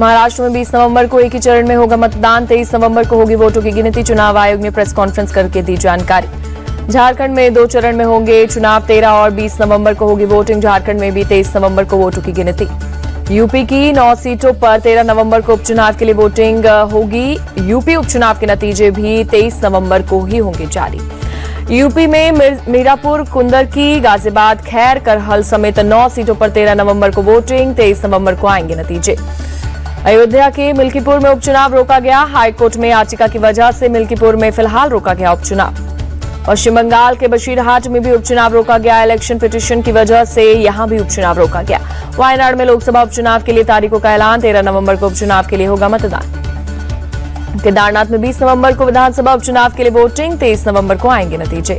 महाराष्ट्र में 20 नवंबर को एक ही चरण में होगा मतदान। 23 नवंबर को होगी वोटों की गिनती। चुनाव आयोग ने प्रेस कॉन्फ्रेंस करके दी जानकारी। झारखंड में 2 चरण में होंगे चुनाव। 13 और 20 नवंबर को होगी वोटिंग। झारखंड में भी 23 नवंबर को वोटों की गिनती। यूपी की 9 सीटों पर 13 नवंबर को उपचुनाव के लिए वोटिंग होगी। यूपी उपचुनाव के नतीजे भी 23 नवंबर को ही होंगे जारी। यूपी में मीरापुर, कुंदरकी, गाजियाबाद, खैर, करहल समेत 9 सीटों पर 13 नवंबर को वोटिंग। 23 नवंबर को आएंगे नतीजे। अयोध्या के मिल्कीपुर में उपचुनाव रोका गया। हाईकोर्ट में याचिका की वजह से मिल्कीपुर में फिलहाल रोका गया उपचुनाव। पश्चिम बंगाल के बशीरहाट में भी उपचुनाव रोका गया। इलेक्शन पिटीशन की वजह से यहां भी उपचुनाव रोका गया। वायनाड में लोकसभा उपचुनाव के लिए तारीखों का ऐलान। 13 नवंबर को उपचुनाव के लिए होगा मतदान। केदारनाथ में 20 नवंबर को विधानसभा उपचुनाव के लिए वोटिंग। 23 नवंबर को आएंगे नतीजे।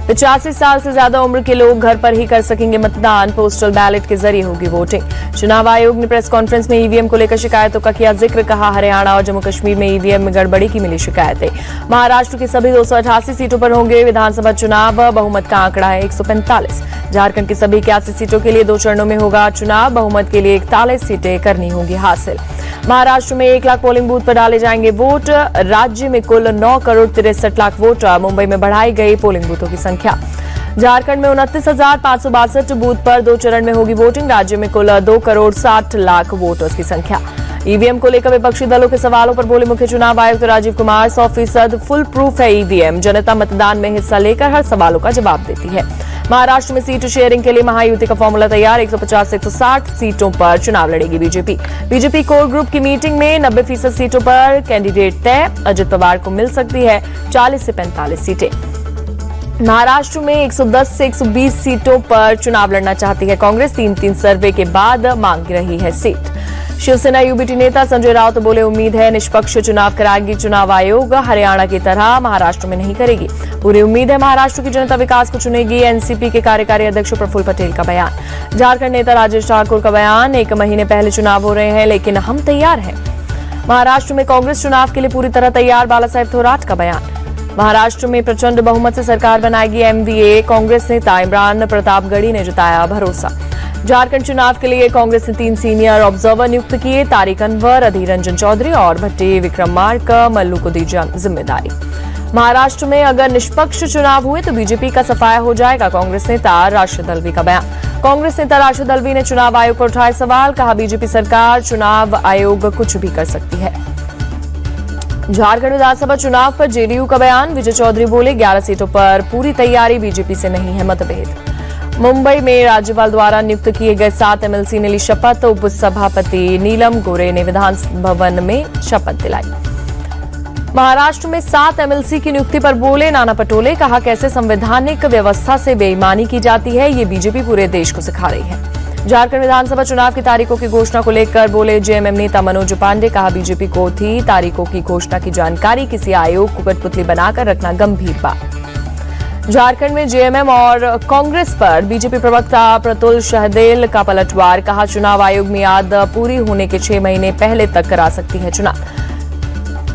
85 साल से ज्यादा उम्र के लोग घर पर ही कर सकेंगे मतदान। पोस्टल बैलेट के जरिए होगी वोटिंग। चुनाव आयोग ने प्रेस कॉन्फ्रेंस में ईवीएम को लेकर शिकायतों का किया जिक्र। कहा, हरियाणा और जम्मू कश्मीर में ईवीएम में गड़बड़ी की मिली शिकायतें। महाराष्ट्र की सभी 288 सीटों पर होंगे विधानसभा चुनाव। बहुमत का आंकड़ा है 145। झारखंड की सभी 81 सीटों के लिए 2 चरणों में होगा चुनाव। बहुमत के लिए 41 सीटें करनी होंगी हासिल। महाराष्ट्र में 1 लाख पोलिंग बूथ पर डाले जाएंगे वोट। राज्य में कुल 9 करोड़ 63 लाख वोट। मुंबई में बढ़ाई गई पोलिंग बूथों की संख्या। झारखंड में 29,562 बूथ पर 2 चरण में होगी वोटिंग। राज्य में कुल 2 करोड़ 60 लाख वोटर्स की संख्या। ईवीएम को लेकर विपक्षी दलों के सवालों पर बोले मुख्य चुनाव आयुक्त राजीव कुमार, 100% फुल प्रूफ है ईवीएम। जनता मतदान में हिस्सा लेकर हर सवालों का जवाब देती है। महाराष्ट्र में सीट शेयरिंग के लिए महायुति का फॉर्मूला तैयार। 150 से 160 सीटों पर चुनाव लड़ेगी बीजेपी। बीजेपी कोर ग्रुप की मीटिंग में 90% सीटों पर कैंडिडेट तय। अजित पवार को मिल सकती है 40 से 45 सीटें। महाराष्ट्र में 110 से 120 सीटों पर चुनाव लड़ना चाहती है कांग्रेस। 3 सर्वे के बाद मांग रही है सीट। शिवसेना यूबीटी नेता संजय राउत तो बोले, उम्मीद है निष्पक्ष चुनाव कराएगी चुनाव आयोग। हरियाणा की तरह महाराष्ट्र में नहीं करेगी। पूरी उम्मीद है महाराष्ट्र की जनता विकास को चुनेगी। एनसीपी के कार्यकारी अध्यक्ष प्रफुल्ल पटेल का बयान। झारखंड नेता राजेश ठाकुर का बयान, 1 महीने पहले चुनाव हो रहे हैं लेकिन हम तैयार हैं। महाराष्ट्र में कांग्रेस चुनाव के लिए पूरी तरह तैयार। बालासाहेब थोराट का बयान। महाराष्ट्र में प्रचंड बहुमत से सरकार बनाएगी एमवीए। कांग्रेस नेता इमरान प्रतापगढ़ी ने जताया भरोसा। झारखंड चुनाव के लिए कांग्रेस ने 3 सीनियर ऑब्जर्वर नियुक्त किए। तारिक अनवर, अधीर रंजन चौधरी और भट्टी विक्रमार्का मल्लू को दी जिम्मेदारी। महाराष्ट्र में अगर निष्पक्ष चुनाव हुए तो बीजेपी का सफाया हो जाएगा। कांग्रेस नेता राशिद अल्वी का बयान। कांग्रेस नेता राशिद अल्वी ने चुनाव आयोग पर उठाए सवाल। कहा, बीजेपी सरकार चुनाव आयोग कुछ भी कर सकती है। झारखंड विधानसभा चुनाव पर जेडीयू का बयान। विजय चौधरी बोले, 11 सीटों पर पूरी तैयारी। बीजेपी से नहीं है मतभेद। मुंबई में राज्यपाल द्वारा नियुक्त किए गए 7 एमएलसी ने ली शपथ। उप सभापति नीलम गोरे ने विधान भवन में शपथ दिलाई। महाराष्ट्र में 7 एमएलसी की नियुक्ति पर बोले नाना पटोले। कहा, कैसे संवैधानिक व्यवस्था से बेईमानी की जाती है, ये बीजेपी पूरे देश को सिखा रही है। झारखंड विधानसभा चुनाव की तारीखों की घोषणा को लेकर बोले जेएमएम नेता मनोज पांडे। कहा, बीजेपी को थी तारीखों की घोषणा की जानकारी। किसी आयोग को कठपुतली बनाकर रखना गंभीर बात। झारखंड में जेएमएम और कांग्रेस पर बीजेपी प्रवक्ता प्रतुल शहदेल का पलटवार। कहा, चुनाव आयोग मियाद पूरी होने के 6 महीने पहले तक करा सकती है चुनाव।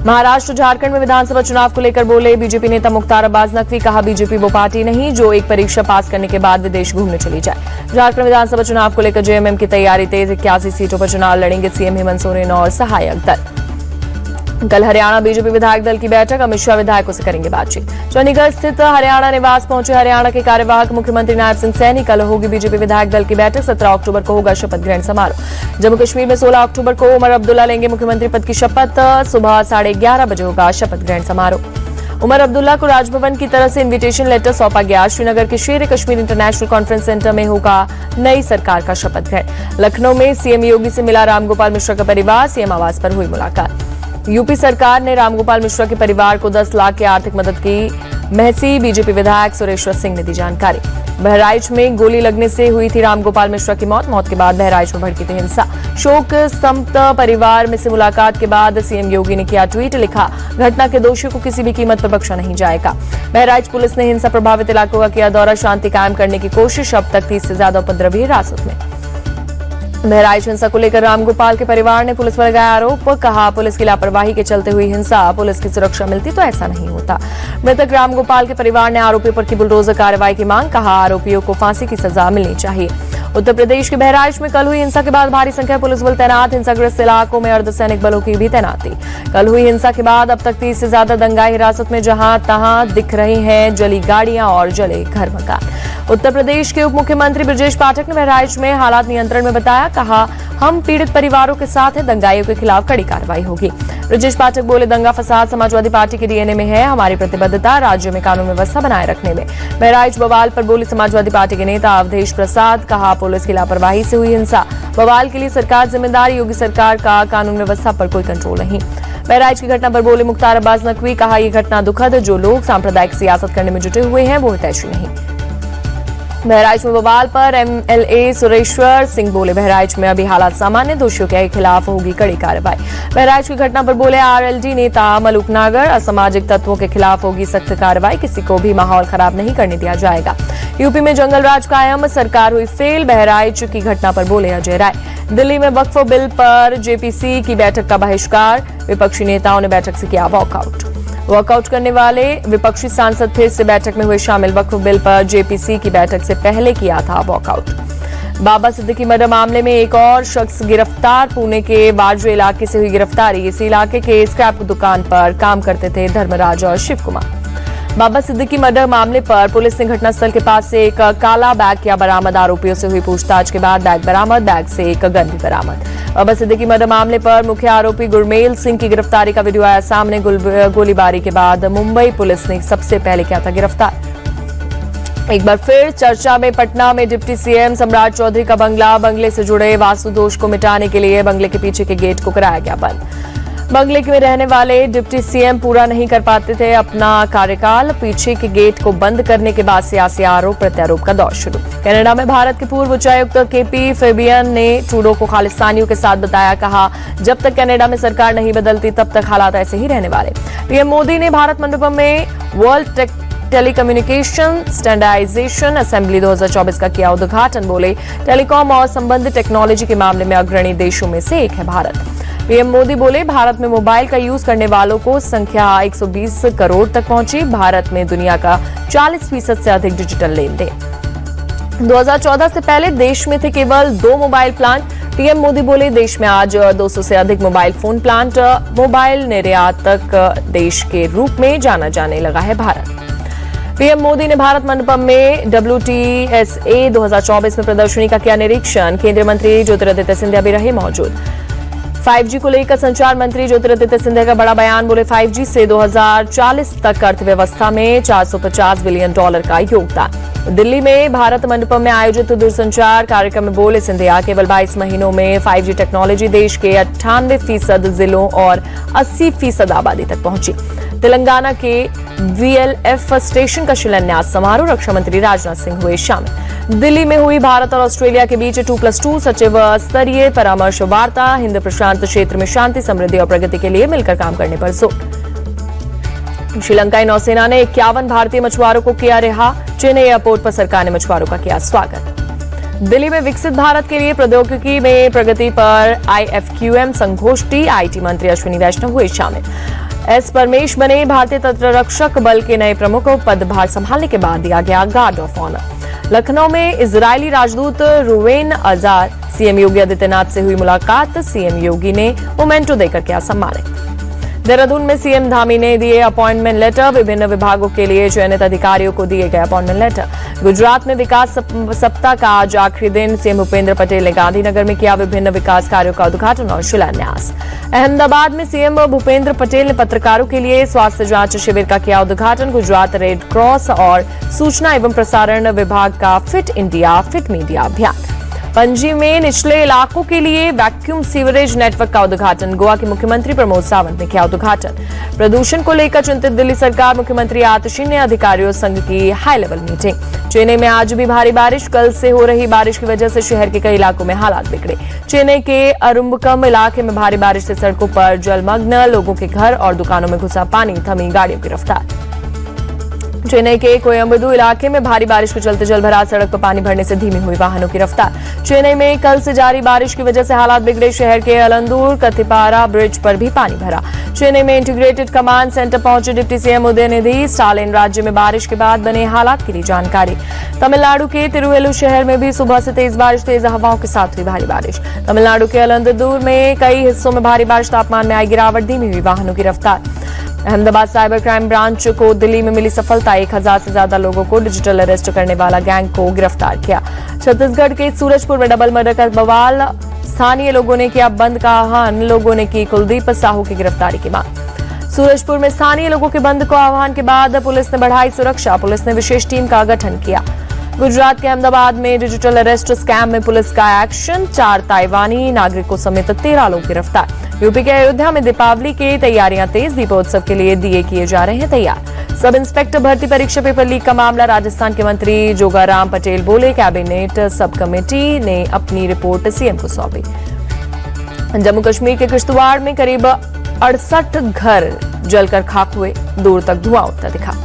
महाराष्ट्र झारखंड में विधानसभा चुनाव को लेकर बोले बीजेपी नेता मुख्तार अब्बास नकवी। कहा, बीजेपी वो पार्टी नहीं जो एक परीक्षा पास करने के बाद विदेश घूमने चली जाए। झारखंड विधानसभा चुनाव को लेकर जेएमएम की तैयारी तेज। 81 सीटों पर चुनाव लड़ेंगे सीएम हेमंत सोरेन और सहायक दल। कल हरियाणा बीजेपी विधायक दल की बैठक। अमित शाह विधायकों से करेंगे बातचीत। चंडीगढ़ स्थित हरियाणा निवास पहुंचे हरियाणा के कार्यवाहक मुख्यमंत्री नायब सिंह सैनी। कल होगी बीजेपी विधायक दल की बैठक। 17 अक्टूबर को होगा शपथ ग्रहण समारोह। जम्मू कश्मीर में 16 अक्टूबर को उमर अब्दुल्ला लेंगे मुख्यमंत्री पद की शपथ। सुबह 11:30 बजे होगा शपथ ग्रहण समारोह। उमर अब्दुल्ला को राजभवन की तरफ से इन्विटेशन लेटर सौंपा गया। श्रीनगर के शेर कश्मीर इंटरनेशनल कॉन्फ्रेंस सेंटर में होगा नई सरकार का शपथ ग्रहण। लखनऊ में सीएम योगी से मिला रामगोपाल मिश्रा का परिवार। सीएम आवास पर हुई मुलाकात। यूपी सरकार ने रामगोपाल मिश्रा के परिवार को 10 लाख की आर्थिक मदद की। महसी बीजेपी विधायक सुरेश्वर सिंह ने दी जानकारी। बहराइच में गोली लगने से हुई थी रामगोपाल मिश्रा की मौत के बाद बहराइच में भड़की थी हिंसा। शोक संतप्त परिवार में से मुलाकात के बाद सीएम योगी ने किया ट्वीट। लिखा, घटना के दोषियों को किसी भी कीमत पर बख्शा नहीं जाएगा। बहराइच पुलिस ने हिंसा प्रभावित इलाकों का किया दौरा। शांति कायम करने की कोशिश। अब तक 30 से ज्यादा उपद्रवी हिरासत में। बहराइच हिंसा को लेकर रामगोपाल के परिवार ने पुलिस पर लगाया आरोप। कहा, पुलिस की लापरवाही के चलते हुई हिंसा। पुलिस की सुरक्षा मिलती तो ऐसा नहीं होता। मृतक रामगोपाल के परिवार ने आरोपियों पर की बुलडोजर कार्रवाई की मांग। कहा, आरोपियों को फांसी की सजा मिलनी चाहिए। उत्तर प्रदेश के बहराइच में कल हुई हिंसा के बाद भारी संख्या में पुलिस बल तैनात, हिंसाग्रस्त इलाकों में अर्धसैनिक बलों की भी तैनाती। कल हुई हिंसा के बाद अब तक 30 से ज्यादा दंगाई हिरासत में, जहां तहां दिख रही हैं जली गाड़ियां और जले घर मकान। उत्तर प्रदेश के उप मुख्यमंत्री ब्रजेश पाठक ने बहराइच में हालात नियंत्रण में बताया, कहा हम पीड़ित परिवारों के साथ हैं, दंगाइयों के खिलाफ कड़ी कार्रवाई होगी। ब्रजेश पाठक बोले, दंगा फसाद समाजवादी पार्टी के डीएनए में है, हमारी प्रतिबद्धता राज्य में कानून व्यवस्था बनाए रखने में। बहराइच बवाल पर बोली समाजवादी पार्टी के नेता अवधेश प्रसाद, कहा पुलिस की लापरवाही से हुई हिंसा, बवाल के लिए सरकार जिम्मेदार, योगी सरकार का कानून व्यवस्था पर कोई कंट्रोल नहीं। बहराइच की घटना पर बोले मुख्तार अब्बास नकवी, कहा यह घटना दुखद, जो लोग सांप्रदायिक सियासत करने में जुटे हुए हैं वो हितैषी नहीं। बहराइच में बवाल पर एमएलए सुरेश्वर सिंह बोले, बहराइच में अभी हालात सामान्य, दोषियों के खिलाफ होगी कड़ी कार्रवाई। बहराइच की घटना पर बोले आरएलडी नेता मलूक नागर, असामाजिक तत्वों के खिलाफ होगी सख्त कार्रवाई, किसी को भी माहौल खराब नहीं करने दिया जाएगा। यूपी में जंगल राज कायम, सरकार हुई फेल। बहराइच की घटना पर बोले अजय राय। दिल्ली में वक्फ बिल पर जेपीसी की बैठक का बहिष्कार, विपक्षी नेताओं ने बैठक से किया वॉकआउट करने वाले विपक्षी सांसद फिर से बैठक में हुए शामिल। वक्फ बिल पर जेपीसी की बैठक से पहले किया था वॉकआउट। बाबा सिद्दीकी मर्डर मामले में एक और शख्स गिरफ्तार, पुणे के बाजू इलाके से हुई गिरफ्तारी। इस इलाके के स्क्रैप दुकान पर काम करते थे धर्मराज और शिव कुमार। बाबा सिद्दीकी मर्डर मामले पर पुलिस ने घटनास्थल के पास से एक काला बैग किया बरामद। आरोपियों से हुई पूछताछ के बाद बैग बरामद, बैग से एक गन भी बरामद। बाबा सिद्दीकी मर्डर मामले पर मुख्य आरोपी गुरमेल सिंह की गिरफ्तारी का वीडियो आया सामने। गोलीबारी के बाद मुंबई पुलिस ने सबसे पहले किया था गिरफ्तार। एक बार फिर चर्चा में पटना में डिप्टी सीएम सम्राट चौधरी का बंगला, बंगले से जुड़े वास्तु दोष को मिटाने के लिए बंगले के पीछे के गेट को कराया गया बंद। बंगले में रहने वाले डिप्टी सीएम पूरा नहीं कर पाते थे अपना कार्यकाल, पीछे के गेट को बंद करने के बाद सियासी आरोप प्रत्यारोप का दौर शुरू। कनाडा में भारत के पूर्व उच्चायुक्त केपी फेबियन ने ट्रूडो को खालिस्तानियों के साथ बताया, कहा जब तक कनाडा में सरकार नहीं बदलती तब तक हालात ऐसे ही रहने वाले। पीएम मोदी ने भारत मंडपम में वर्ल्ड टेलीकम्युनिकेशन स्टैंडर्डाइजेशन असेंबली 2024 का किया उद्घाटन। बोले टेलीकॉम और संबंधित टेक्नोलॉजी के मामले में अग्रणी देशों में से एक है भारत। पीएम मोदी बोले भारत में मोबाइल का यूज करने वालों को संख्या 120 करोड़ तक पहुंची। भारत में दुनिया का 40% से अधिक डिजिटल लेन देन। 2014 से पहले देश में थे केवल 2 मोबाइल प्लांट। पीएम मोदी बोले देश में आज 200 से अधिक मोबाइल फोन प्लांट। मोबाइल निर्यातक देश के रूप में जाना जाने लगा है भारत। पीएम मोदी ने भारत मंडपम में WTSA 2024 में प्रदर्शनी का किया निरीक्षण। केंद्रीय मंत्री ज्योतिरादित्य सिंधिया भी रहे मौजूद। 5G को लेकर संचार मंत्री ज्योतिरादित्य सिंधिया का बड़ा बयान। बोले 5G से 2040 तक अर्थव्यवस्था में $450 बिलियन का योगदान। दिल्ली में भारत मंडपम में आयोजित दूरसंचार कार्यक्रम में बोले सिंधिया, केवल 22 महीनों में 5G टेक्नोलॉजी देश के 98% जिलों और 80% आबादी तक पहुंची। तेलंगाना के VLF स्टेशन का शिलान्यास समारोह, रक्षा मंत्री राजनाथ सिंह हुए शामिल। दिल्ली में हुई भारत और ऑस्ट्रेलिया के बीच 2+2 सचिव स्तरीय परामर्श वार्ता। हिंद प्रशांत क्षेत्र में शांति, समृद्धि और प्रगति के लिए मिलकर काम करने पर जोर। श्रीलंकाई नौसेना ने 51 भारतीय मछुआरों को किया रिहा। चेन्नई एयरपोर्ट पर सरकार ने मछुआरों का किया स्वागत। दिल्ली में विकसित भारत के लिए प्रौद्योगिकी में प्रगति पर IFQM संगोष्ठी। IT मंत्री अश्विनी वैष्णव हुए शामिल। S परमेश बने भारतीय तटरक्षक बल के नए प्रमुख। पदभार संभालने के बाद दिया गया गार्ड ऑफ ऑनर। लखनऊ में इजरायली राजदूत रुवेन अजार, सीएम योगी आदित्यनाथ से हुई मुलाकात। सीएम योगी ने मोमेंटो देकर किया सम्मानित। देहरादून में सीएम धामी ने दिए अपॉइंटमेंट लेटर। विभिन्न विभागों के लिए चयनित अधिकारियों को दिए गए अपॉइंटमेंट लेटर। गुजरात में विकास सप्ताह का आज आखिरी दिन। सीएम भूपेंद्र पटेल ने गांधीनगर में किया विभिन्न विकास कार्यों का उद्घाटन और शिलान्यास। अहमदाबाद में सीएम भूपेंद्र पटेल ने पत्रकारों के लिए स्वास्थ्य जांच शिविर का किया उद्घाटन। गुजरात रेड क्रॉस और सूचना एवं प्रसारण विभाग का फिट इंडिया फिट मीडिया अभियान। पणजी में निचले इलाकों के लिए वैक्यूम सीवरेज नेटवर्क का उद्घाटन। गोवा के मुख्यमंत्री प्रमोद सावंत ने किया उद्घाटन। प्रदूषण को लेकर चिंतित दिल्ली सरकार, मुख्यमंत्री आतिशी ने अधिकारियों संघ की हाई लेवल मीटिंग। चेन्नई में आज भी भारी बारिश। कल से हो रही बारिश की वजह से शहर के कई इलाकों में हालात बिगड़े। चेन्नई के अरुम्बकम इलाके में भारी बारिश से सड़कों पर जलमग्न, लोगों के घर और दुकानों में घुसा पानी, थमी गाड़ियों की रफ्तार। चेन्नई के कोयम्बदू इलाके में भारी बारिश के चलते जलभराव, सड़क पर पानी भरने से धीमी हुई वाहनों की रफ्तार। चेन्नई में कल से जारी बारिश की वजह से हालात बिगड़े। शहर के अलंदूर कथिपारा ब्रिज पर भी पानी भरा। चेन्नई में इंटीग्रेटेड कमांड सेंटर पहुंचे डिप्टी सीएम उदयनिधि स्टालिन। राज्य में बारिश के बाद बने हालात की दी जानकारी। तमिलनाडु के तिरुवेलु शहर में भी सुबह से तेज बारिश, तेज हवाओं के साथ हुई भारी बारिश। तमिलनाडु के अलंदूर में कई हिस्सों में भारी बारिश, तापमान में आई गिरावट, धीमी हुई वाहनों की रफ्तार। अहमदाबाद साइबर क्राइम ब्रांच को दिल्ली में मिली सफलता। 1000 से ज्यादा लोगों को डिजिटल अरेस्ट करने वाला गैंग को गिरफ्तार किया। छत्तीसगढ़ के सूरजपुर में डबल मर्डर का बवाल, स्थानीय लोगों ने किया बंद का आह्वान। लोगों ने की कुलदीप साहू की गिरफ्तारी की मांग। सूरजपुर में स्थानीय लोगों के बंद को आह्वान के बाद पुलिस ने बढ़ाई सुरक्षा। पुलिस ने विशेष टीम का गठन किया। गुजरात के अहमदाबाद में डिजिटल अरेस्ट स्कैम में पुलिस का एक्शन। 4 ताइवानी नागरिकों समेत 13 लोग गिरफ्तार। यूपी के अयोध्या में दीपावली की तैयारियां तेज, दीपोत्सव के लिए दिए किए जा रहे हैं तैयार। सब इंस्पेक्टर भर्ती परीक्षा पेपर लीक का मामला, राजस्थान के मंत्री जोगाराम पटेल बोले, कैबिनेट सब कमेटी ने अपनी रिपोर्ट सीएम को सौंपी। जम्मू कश्मीर के किश्तवाड़ में करीब 68 घर जलकर खाक हुए, दूर तक धुआं उठता दिखा।